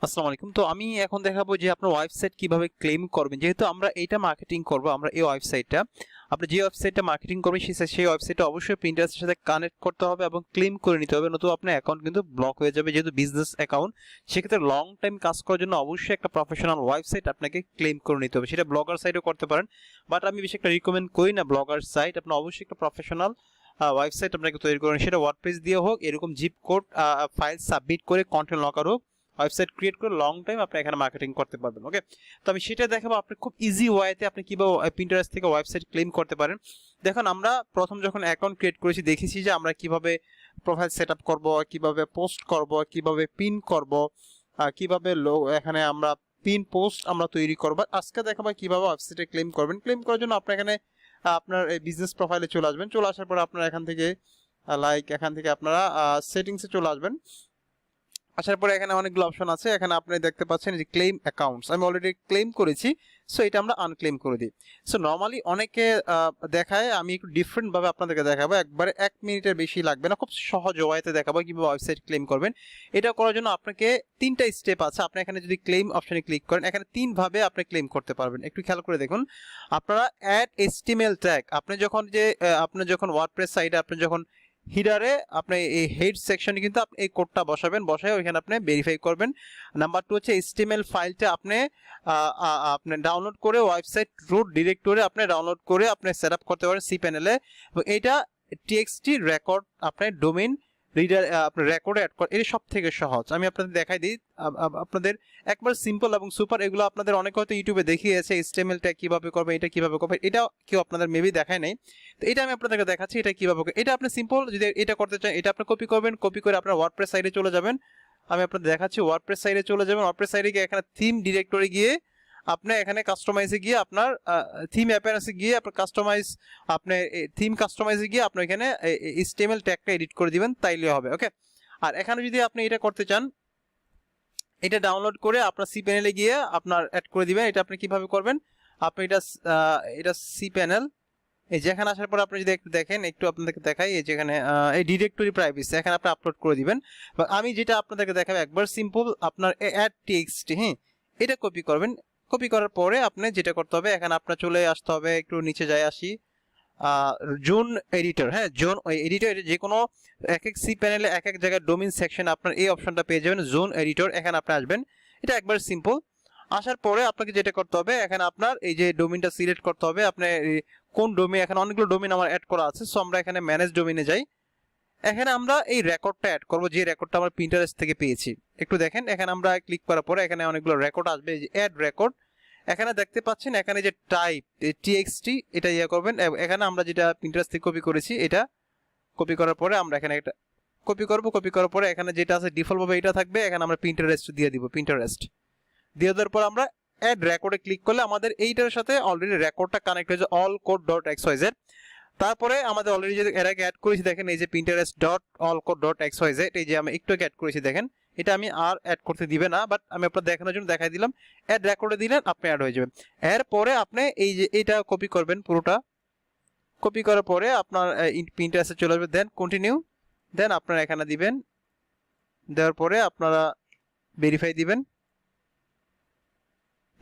আসসালামু আলাইকুম। তো আমি এখন দেখাবো যে আপনার ওয়েবসাইট কিভাবে ক্লেম করবেন। যেহেতু আমরা এটা মার্কেটিং করব, আমরা এই ওয়েবসাইটটা আপনি যে ওয়েবসাইটটা মার্কেটিং করবেন সেই ওয়েবসাইটটা অবশ্যই Pinterest এর সাথে কানেক্ট করতে হবে এবং ক্লেম করে নিতে হবে, নতুবা আপনার অ্যাকাউন্ট কিন্তু ব্লক হয়ে যাবে। যেহেতু বিজনেস অ্যাকাউন্ট, সেক্ষেত্রে লং টাইম কাজ করার জন্য অবশ্যই একটা প্রফেশনাল ওয়েবসাইট আপনাকে ক্লেম করে নিতে হবে। সেটা ব্লগার সাইটও করতে পারেন, বাট আমি বেশি একটা রিকমেন্ড করি না ব্লগার সাইট। আপনি অবশ্যই একটা প্রফেশনাল ওয়েবসাইট আপনাকে তৈরি করেন, সেটা ওয়ার্ডপ্রেস দিয়ে হোক, এরকম জিপ কোড ফাইল সাবমিট করে কন্টেন্ট লকার হোক, ওয়েবসাইট ক্রিয়েট করে লং টাইম আপনি এখানে মার্কেটিং করতে পারবেন। ওকে, তো আমি সেটা দেখাবো আপনি খুব ইজি ওয়েতে আপনি কিভাবে Pinterest থেকে ওয়েবসাইট ক্লেম করতে পারেন। দেখুন, আমরা প্রথম যখন অ্যাকাউন্ট ক্রিয়েট করেছি দেখেছি যে আমরা কিভাবে প্রোফাইল সেট আপ করবো, কিভাবে পোস্ট করব, কিভাবে পিন করব, কিভাবে এখানে আমরা পিন পোস্ট আমরা তৈরি করবো। আজকে দেখাবো কিভাবে ওয়েবসাইটে ক্লেম করবেন। ক্লেম করার জন্য আপনি এখানে আপনার এই বিজনেস প্রোফাইলে চলে আসবেন। চলে আসার পর আপনারা এখান থেকে আপনারা সেটিংসে চলে আসবেন। আসার পরে এখানে অনেকগুলো অপশন আছে। এখানে আপনি দেখতে পাচ্ছেন যে ক্লেম অ্যাকাউন্টস, আমি অলরেডি ক্লেম করেছি, সো এটা আমরা আনক্লেম করে দিই। সো নর্মালি অনেকে দেখায়, আমি একটু ডিফারেন্ট ভাবে আপনাদেরকে দেখাবো, একবারে 1 মিনিটের বেশি লাগবে না, খুব সহজ ওয়েতে দেখাবো কিভাবে ওয়েবসাইট ক্লেম করবেন। এটা করার জন্য আপনাকে 3টা স্টেপ আছে। আপনি এখানে যদি ক্লেম অপশনে ক্লিক করেন, এখানে 3 ভাবে আপনি ক্লেম করতে পারবেন। একটু খেয়াল করে দেখুন, আপনারা অ্যাড HTML ট্যাগ, আপনি যখন ওয়ার্ডপ্রেস সাইটে আপনি যখন হিডারে আপনি এই হেড সেকশনে কিন্তু আপনি এই কোডটা বসাবেন, বসায় ওইখানে আপনি ভেরিফাই করবেন। নাম্বার 2 হচ্ছে HTML ফাইলটা আপনি ডাউনলোড করে ওয়েবসাইট রুট ডিরেক্টরি আপনি ডাউনলোড করে আপনি সেট আপ করতে পারেন cPanel এ, এবং এইটা TXT রেকর্ড আপনি ডোমেইন রিডার আপনি রেকর্ডে অ্যাড করেন। এটা সব থেকে সহজ, আমি আপনাদের দেখাই দিই আপনাদের, একবার সিম্পল এবং সুপার। এগুলো আপনাদের অনেকে হয়তো ইউটিউবে দেখিয়েছে HTML ট্যাগ কিভাবে করবে, এটা কিভাবে করবে, এটা কেউ আপনাদের মেবি দেখায় নাই। তো এটা আমি আপনাদেরকে দেখাচ্ছি এটা কিভাবে। এটা আপনি সিম্পল, যদি এটা করতে চান এটা আপনি কপি করবেন, কপি করে আপনার ওয়ার্ডপ্রেস সাইটে চলে যাবেন। আমি আপনাদের দেখাচ্ছি, ওয়ার্ডপ্রেস সাইটে চলে যাবেন। ওয়ার্ডপ্রেস সাইটে গিয়ে এখানে থিম ডিরেক্টরি গিয়ে আপনি এখানে কাস্টমাইজে গিয়ে আপনার থিম অ্যাপিয়ারেন্সে গিয়ে আপনার থিম কাস্টমাইজে গিয়ে আপনি এখানে HTML ট্যাগটা এডিট করে দিবেন, তাইলে হবে। ওকে, আর এখানে যদি আপনি এটা করতে চান, এটা ডাউনলোড করে আপনার cPanel এ গিয়ে আপনার অ্যাড করে দিবেন। এটা আপনি কিভাবে করবেন, আপনি এটা cPanel, এই যেখানে আসার পর আপনি যদি একটু দেখেন, একটু আপনাদেরকে দেখাই, এই যেখানে এই ডিরেক্টরি প্রাইভেসি, এখানে আপনি আপলোড করে দিবেন। বা আমি যেটা আপনাদেরকে দেখাবো একবার সিম্পল, আপনার অ্যাড TXT, হ্যাঁ, এটা কপি করবেন। কপি করার পরে আপনি যেটা করতে হবে, এখানে আপনার চলে আসতে হবে, একটু নিচে যাই আসি, জোন এডিটর, হ্যাঁ, জোন এডিটর, যে কোনো এক cPanel এ এক জায়গায় ডোমেইন সেকশন আপনার এই অপশনটা পেয়ে যাবেন, জোন এডিটর। এখানে আপনি আসবেন, এটা একবার সিম্পল। আসার পরে আপনাকে যেটা করতে হবে, এখানে আপনার এই যে ডোমেইনটা সিলেক্ট করতে হবে, আপনি কোন ডোমেইন, এখানে অনেকগুলো ডোমেইন আমার অ্যাড করা আছে, সো আমরা এখানে ম্যানেজ ডোমেইনে যাই। এখানে আমরা এই রেকর্ডটা অ্যাড করব, যে রেকর্ডটা আমরা Pinterest থেকে পেয়েছি। একটু দেখেন, এখানে আমরা ক্লিক করার পরে এখানে অনেকগুলো রেকর্ড আসবে, যে অ্যাড রেকর্ড। এখানে দেখতে পাচ্ছেন, এখানে যে টাইপ TXT, এটা করবেন। এখানে আমরা যেটা Pinterest থেকে কপি করেছি, এটা কপি করার পরে আমরা এখানে একটা কপি করব। কপি করার পরে এখানে যেটা আছে ডিফল্ট ভাবে এটা থাকবে, এখানে আমরা Pinterest দিয়ে দিব। Pinterest দিয়ে দেওয়ার পর আমরা অ্যাড রেকর্ডে ক্লিক করলে আমাদের এইটার সাথে অলরেডি রেকর্ডটা কানেক্ট হয়েছে, allcode.xyz। তারপরে আমাদের অলরেডি যে এর আগে অ্যাড করেছি, দেখেন এই যে Pinterest.allcode.xyz, এই যে আমি একটু অ্যাড করেছি, দেখেন এটা আমি আর অ্যাড করতে দিবে না, বাট আমি আপনাদের দেখানোর জন্য দেখাই দিলাম। অ্যাড রেকর্ডে দিলেন আপনি অ্যাড হয়ে যাবেন। এরপরে আপনি এই যে এটা কপি করবেন, পুরোটা কপি করার পরে আপনার Pinterest চলে আসবে, দেন কন্টিনিউ, দেন আপনারা এখানে দিবেন। দেওয়ার পরে আপনারা ভেরিফাই দিবেন,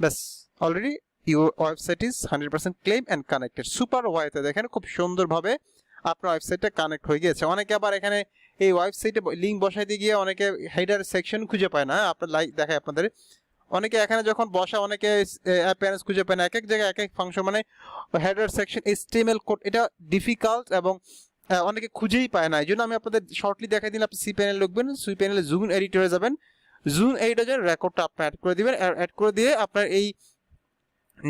ব্যাস, already your website is 100% claim and connected. Super ওয়েতে দেখেন খুব সুন্দরভাবে আপনার ওয়েবসাইটটা কানেক্ট হয়ে গিয়েছে। অনেকে আবার এখানে এই ওয়েবসাইটে লিঙ্ক বসাইতে গিয়ে অনেকে হেডার সেকশন খুঁজে পায় না, আপনার দেখায় আপনাদের। অনেকে এখানে যখন বসা, অনেকে অ্যাপিয়ারেন্স খুঁজে পায় না, এক এক জায়গায় এক এক ফাংশন, মানে হেডার সেকশন HTML কোড, এটা ডিফিকাল্ট এবং অনেকে খুঁজেই পায় না। এই জন্য আমি আপনাদের শর্টলি দেখাই দিন। আপনি cPanel লিখবেন, cPanel জুন এডিটরে যাবেন, জুন এডিটরের রেকর্ডটা আপনি অ্যাড করে দিবেন। অ্যাড করে দিয়ে আপনার এই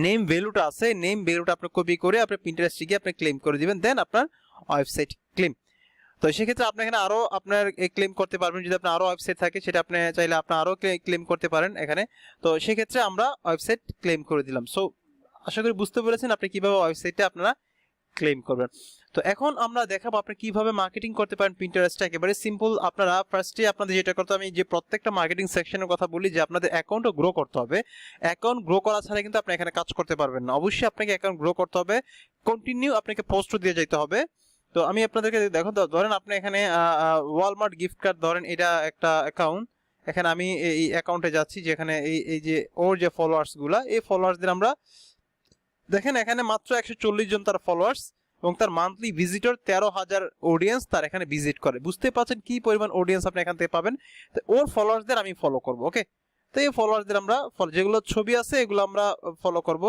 নেম ভ্যালুটা আছে, নেম ভ্যালুটা আপনি কপি করে আপনি Pinterest গিয়ে আপনি ক্লেম করে দিবেন, দেন আপনার ওয়েবসাইট ক্লেম। তো সেক্ষেত্রে আপনি এখানে আরো আপনার ক্লেম করতে পারবেন, যদি আপনার আরো ওয়েবসাইট থাকে সেটা আপনি চাইলে আপনি আরো ক্লেম করতে পারেন এখানে। তো সেক্ষেত্রে আমরা ওয়েবসাইট ক্লেম করে দিলাম। সো আশা করি বুঝতে পেরেছেন আপনি কিভাবে ওয়েবসাইটটা আপনারা ক্লেম করবেন। তো এখন আমরা দেখাবো আপনি কিভাবে মার্কেটিং করতে পারেন Pinterest। একেবারে সিম্পল। আপনারা ফার্স্টে আপনাদের যেটা করতে হবে, আমি যে প্রত্যেকটা মার্কেটিং সেকশনের কথা বলি, যে আপনাদের অ্যাকাউন্টও গ্রো করতে হবে। অ্যাকাউন্ট গ্রো করা ছাড়া কিন্তু আপনি এখানে কাজ করতে পারবেন না। অবশ্যই আপনাকে অ্যাকাউন্ট গ্রো করতে হবে, কন্টিনিউ আপনাকে পোস্টও দিয়ে যেতে হবে। তো আমি আপনাদেরকে দেখো, ধরেন আপনি এখানে ওয়ালমার্ট গিফট কার্ড, ধরেন এটা একটা অ্যাকাউন্ট। এখানে আমি এই অ্যাকাউন্টে যাচ্ছি, যেখানে এই যে ওর যে ফলোয়ার্সগুলা, এই ফলোয়ার্সদের আমরা দেখেন এখানে মাত্র 140 জন তার ফলোয়ার্স, এবং তার মান্থলি ভিজিটর 13,000 অডিয়েন্স তার এখানে ভিজিট করে। বুঝতে পারছেন কি পরিমাণ অডিয়েন্স আপনি এখান থেকে পাবেন। তো ওর ফলোয়ার্সদের আমি ফলো করব। ওকে, তো এই ফলোয়ার্সদের আমরা যেগুলো ছবি আছে এগুলো আমরা ফলো করব,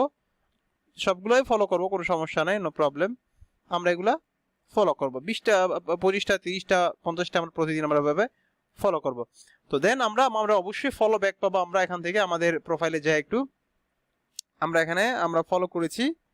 সবগুলোই ফলো করব, কোনো সমস্যা নাই, নো প্রবলেম। আমরা এগুলা ফলো করব 20টা 25টা 30টা 50টা আমরা প্রতিদিন আমরা ভাবে ফলো করব। তো দেন আমরা অবশ্যই ফলো ব্যাক পাবো। আমরা এখান থেকে আমাদের প্রোফাইলে যাই একটু, আমরা এখানে আমরা ফলো করেছি,